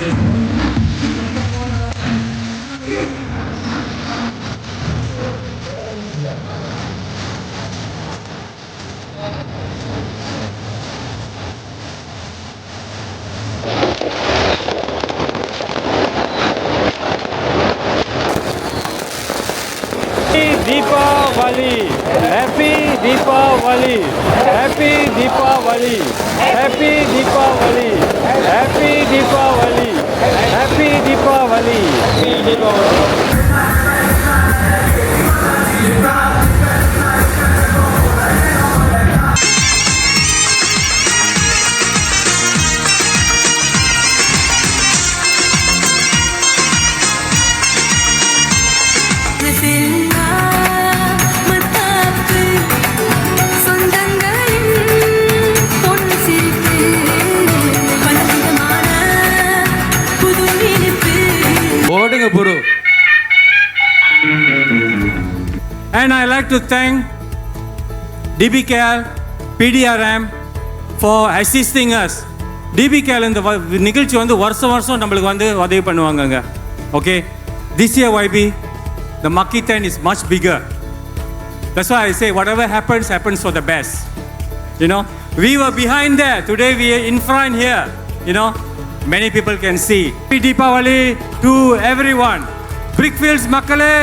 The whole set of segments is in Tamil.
Deepavali, Happy Deepavali, Happy Deepavali, Happy Deepavali, Happy Deepavali, Happy Deepavali, Happy Deepavali. And I like to thank DBKL, PDRM for assisting us. DBKL இந்த நிகழ்ச்சி வந்து வருஷம் நம்மளுக்கு வந்து உதவி பண்ணுவாங்கங்க. Okay, this year YB, the Maki tent is much bigger. That's why I say whatever happens for the best. You know, we were behind there. Today we are in front here. You know, many people can see. Happy Deepavali to everyone. Brickfields மக்களே,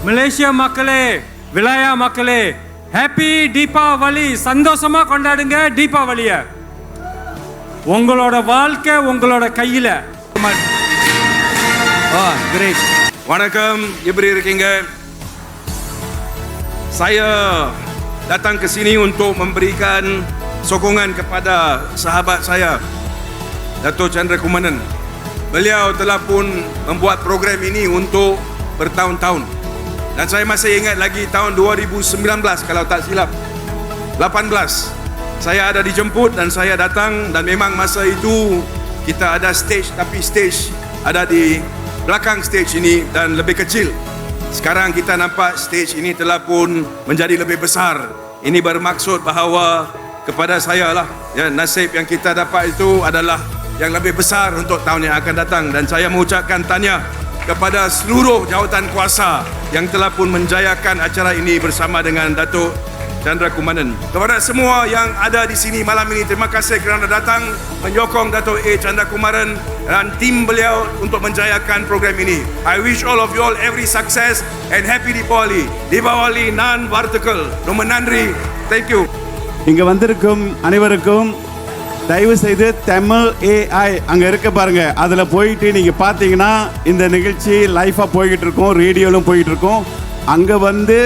மலேசியா மக்களே, விலாயா மக்களே, ஹாப்பி தீபாவளி. சந்தோஷமா கொண்டாடுங்க தீபாவளிய. உங்களோட வாழ்க்கை உங்களோட கையில. Great. வணக்கம், எப்படி இருக்கீங்க? Saya datang ke sini untuk memberikan sokongan kepada sahabat saya, Dato' Chandra Kumaran. Beliau telah pun membuat program ini untuk bertahun-tahun. Dan saya masih ingat lagi tahun 2019 kalau tak silap. 18 saya ada dijemput dan saya datang, dan memang masa itu kita ada stage, tapi stage ada di belakang stage ini dan lebih kecil. Sekarang kita nampak stage ini telah pun menjadi lebih besar. Ini bermaksud bahawa kepada saya lah, ya, nasib yang kita dapat itu adalah yang lebih besar untuk tahun yang akan datang. Dan saya mengucapkan tahniah kepada seluruh jawatan kuasa yang telah pun menjayakan acara ini bersama dengan Dato' Chandra Kumaran. Kepada semua yang ada di sini malam ini, terima kasih kerana datang menyokong Dato' Chandra Kumaran dan tim beliau untuk menjayakan program ini. I wish all of you all every success and happy Deepavali. Deepavali non vertical. ரொம்ப நன்றி. Thank you. இங்க வந்திருக்கும் அனைவருக்கும் தயவு செய்து தமிழ் AI அங்கே இருக்க பாருங்க, அதில் போயிட்டு நீங்கள் பார்த்தீங்கன்னா இந்த நிகழ்ச்சி லைஃபாக போய்கிட்டு இருக்கும், ரேடியோவிலும் போய்கிட்டு இருக்கும். அங்கே வந்து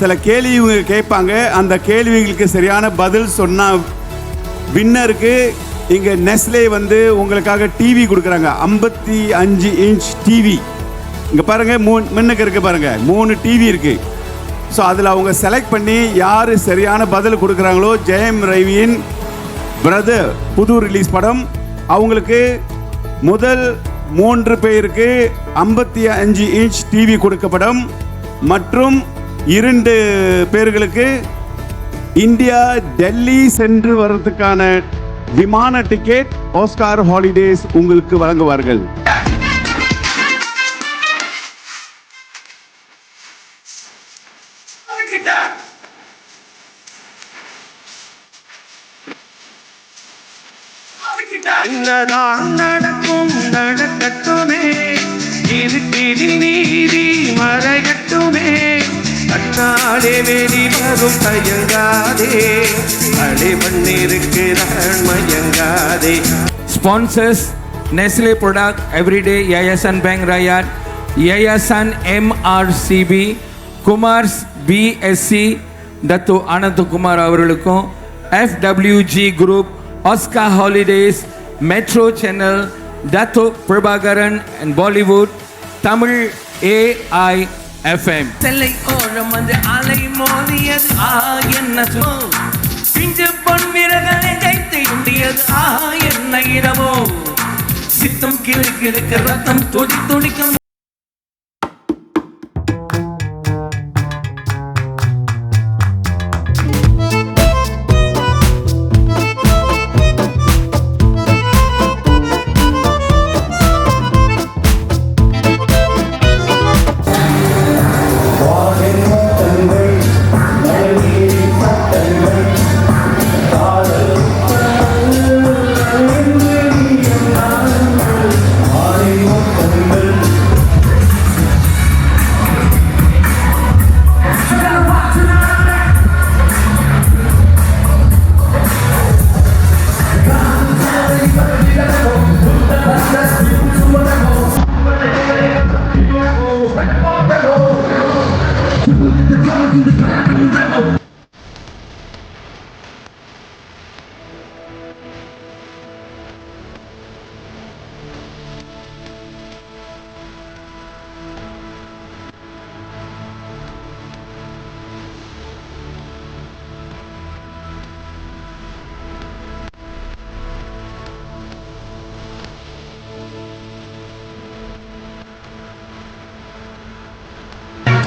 சில கேள்விங்க கேட்பாங்க, அந்த கேள்விகளுக்கு சரியான பதில் சொன்னால் வின்னருக்கு இங்கே நெஸ்லே வந்து உங்களுக்காக டிவி கொடுக்குறாங்க. 55 இன்ச் டிவி இங்கே பாருங்கள், முன்னுக்கு இருக்குது பாருங்கள், 3 டிவி இருக்குது. ஸோ அதில் அவங்க செலக்ட் பண்ணி யார் சரியான பதில் கொடுக்குறாங்களோ, ஜெயம் ரவியின் பிரதர் புது ரிலீஸ் படம், அவங்களுக்கு முதல் 3 பேருக்கு 55 இன்ச் டிவி கொடுக்கப்படும். மற்றும் 2 பேர்களுக்கு இந்தியா டெல்லி சென்று வர்றதுக்கான விமான டிக்கெட் ஆஸ்கார் ஹாலிடேஸ் உங்களுக்கு வழங்குவார்கள். நடக்கும் நடக்கட்டுமே, இருட்டில் நீதி மறையட்டுமே, கண்ணாலே வெளி வரும் தயங்காதே, அடி பண்ணிருக்கிறான் மயங்காதே. Sponsors Nestle Product Everyday, Yayasan Bank Rayat, Yayasan MRCB, Kumars BSc, Dato' Ananth Kumar அவர்களுக்கும், FWG Group, Oscar Holidays, Metro Channel, Dato' Prabhakaran and Bollywood, Tamil AIFM. செல்லை ஓரம் வந்து அலை மோதியது என்ன பிஞ்சு பொன் விரகனை ஜெயித்து உண்டியது என்ன இரவோ, சித்தம் கிழக்கு ரத்தம் துடி துடிக்கும்.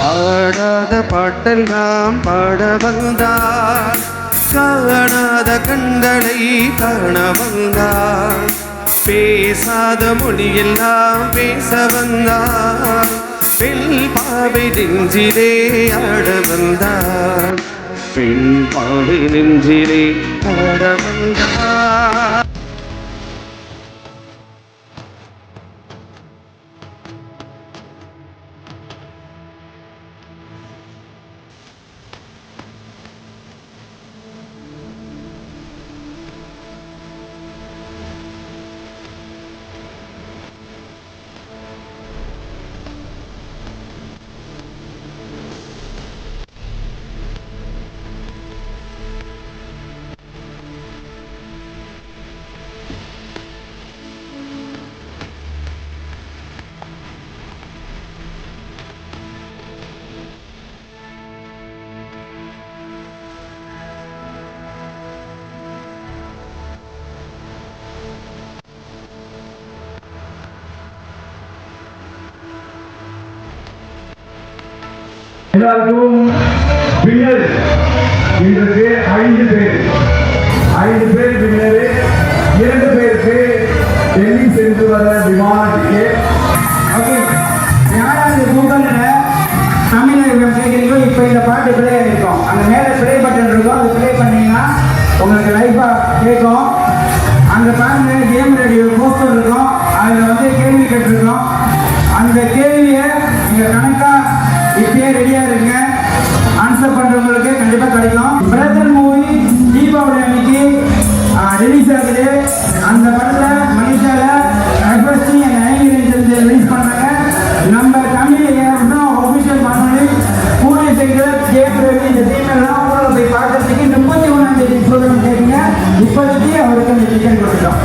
பாடாத பாட்டெல்லாம் பாட வந்தார், காணாத கண்களை காண வந்தார், பேசாத மொழியெல்லாம் பேச வந்தார், பெண் பாவை நெஞ்சிலே ஆட வந்தார், பெண் பாவை நெஞ்சிலே ஆட வந்தார். எல்லாருக்கும் பின்னர் இன்றைக்கு 5 பேர் பின்னர் 2 பேருக்கு டெல்லி சென்று வர விமானத்துக்கு யாராவது கூகுளில் தமிழகம் கேட்குறீங்களோ இப்போ இந்த பாட்டு பிளே ஆகிருக்கும், அந்த மேலே பிளே பட்டன் இருக்கும், அது பிளே பண்ணிங்கன்னா உங்களுக்கு லைஃபாக கேட்கும். அங்கே பாருங்க கேம் ரேடியோ போஸ்டர் இருக்கும், அதில் வந்து கேள்வி கேட்டிருக்கோம். அந்த கேள்வியை நீங்கள் கணக்காக இப்பயே ரெடியாக இருங்க, ஆன்சர் பண்ணுறவங்களுக்கு கண்டிப்பாக கிடைக்கும். பிரதர் மூவி தீபாவளி அன்னைக்கு ரிலீஸ் ஆகுது. அந்த படத்தில் மனிஷாவில் எஃப்எஸ்டி அண்ட் ஐங்கிலிருந்து ரிலீஸ் பண்ணுறாங்க. நம்ம தமிழ் ஏறணும் ஒஃபிஷியல் பண்ணி கூடிய சீக்கிரம் கேம் ரவி இந்த டீமெல்லாம் ஊரில் போய் பார்க்கறதுக்கு 31ஆம் தேதி ப்ரோக்ராம் கேட்குங்க. இப்போதைக்கு அவருக்கு அந்த டிக்கெட் கொடுத்துட்டோம்.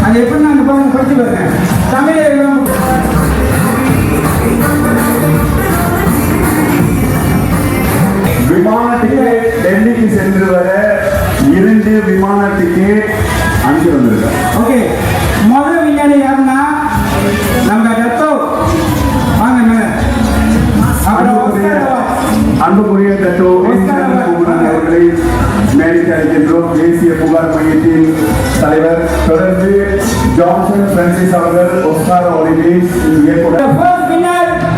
அது எப்படி நான் இப்போ கொடுத்து வருவேன் தமிழ் விமானத்துக்கு டெல்லிக்கு சென்று வர 2 விமானத்துக்கு அனுப்பி வந்திருக்கேன். ஓகே, முதல் விஞ்ஞானி யாருன்னா நம்ம டத்தோ வாங்க மேல. அன்புக்குரிய தட்டோ அவர்களை மேடைக்கு அழைக்கின்றோம். தேசிய புகார் மையத்தின் தலைவர் தொடர்ந்து ஜான்சன் பிரான்சிஸ் அவர்கள் ஒஸ்கார் ஒலிம்பிக்ஸ்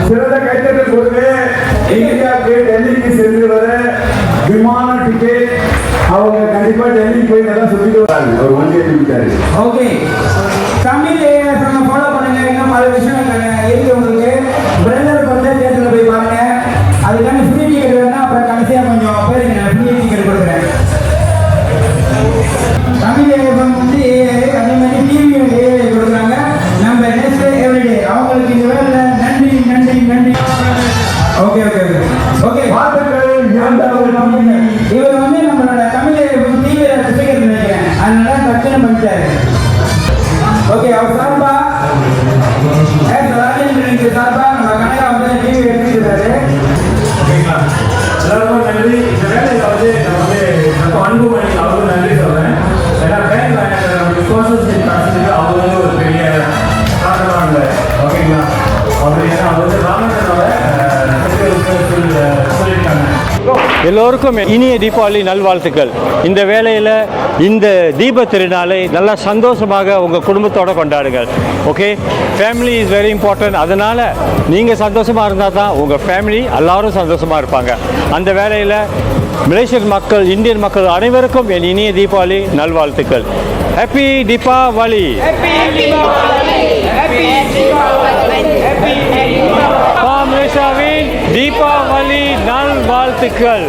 சிறந்த கைத்தட்டல் கொடுத்து இந்தியாவுக்கு டெல்லிக்கு சென்று வர விமான டிக்கெட் அவங்க கண்டிப்பா டெல்லிக்கு போய் நல்லா சுத்திட்டு வராங்க. அவர் வண்டி எடுத்துட்டாரு. ஓகே, தமிழ் ஃபாலோ பண்ணுங்க. இன்னும் பல விஷயங்கள் இருக்கு உங்களுக்கு. பிரதர் பர்த்டே தேட்டரில் போய் பாருங்க. அதுக்கான ஃப்ரீ டிக்கெட் வேணா அப்புறம் கடைசியாக கொஞ்சம் பேருக்கு நான் ஃப்ரீ டிக்கெட் கொடுக்குறேன். தமிழ் வந்து அதே மாதிரி டிவி கொடுக்குறாங்க. நம்ம நெக்ஸ்ட் எவ்ரிடே அவங்களுக்கு இந்த வேலை நன்றி நன்றி நன்றி. ஓகே ஓகே ஓகே இவர் வந்து நம்மளோட தமிழ் டிவியில் ஸ்பீக்கர் நினைக்கிறேன், அதனால டக்குன்னு பண்ணிட்டாரு. ஓகே, அவர் சார்பா சார்பா நம்ம கனகா வந்து டிவி எடுத்துக்கிறாரு. எல்லாருக்கும் நன்றி. இந்த வேலையில் வந்து நான் வந்து அன்புமணி அவருக்கு நன்றி சொல்றேன். ஏன்னா பேங்க் ஸ்பான்சர்ஷிப் கிடைச்சதுக்கு அவங்க வந்து ஒரு பெரிய காரணமாக இருந்தார். ஓகேங்களா, அவர் ஏன்னா அவர் வந்து ராமச்சந்திரோட சொல்லியிருக்காங்க. எல்லோருக்கும் இனிய தீபாவளி நல்வாழ்த்துக்கள். இந்த வேளையில் இந்த தீப திருநாளை நல்லா சந்தோஷமாக உங்கள் குடும்பத்தோடு கொண்டாடுங்கள். Okay, family is very important. அதனால் நீங்கள் சந்தோஷமாக இருந்தால் தான் உங்கள் ஃபேமிலி எல்லாரும் சந்தோஷமாக இருப்பாங்க. அந்த வேளையில் மலேசியன் மக்கள், இந்தியன் மக்கள் அனைவருக்கும் என் இனிய தீபாவளி நல்வாழ்த்துக்கள். ஹாப்பி தீபாவளி. மலேசியாவின் தீபாவளி நல்வாழ்த்துக்கள்.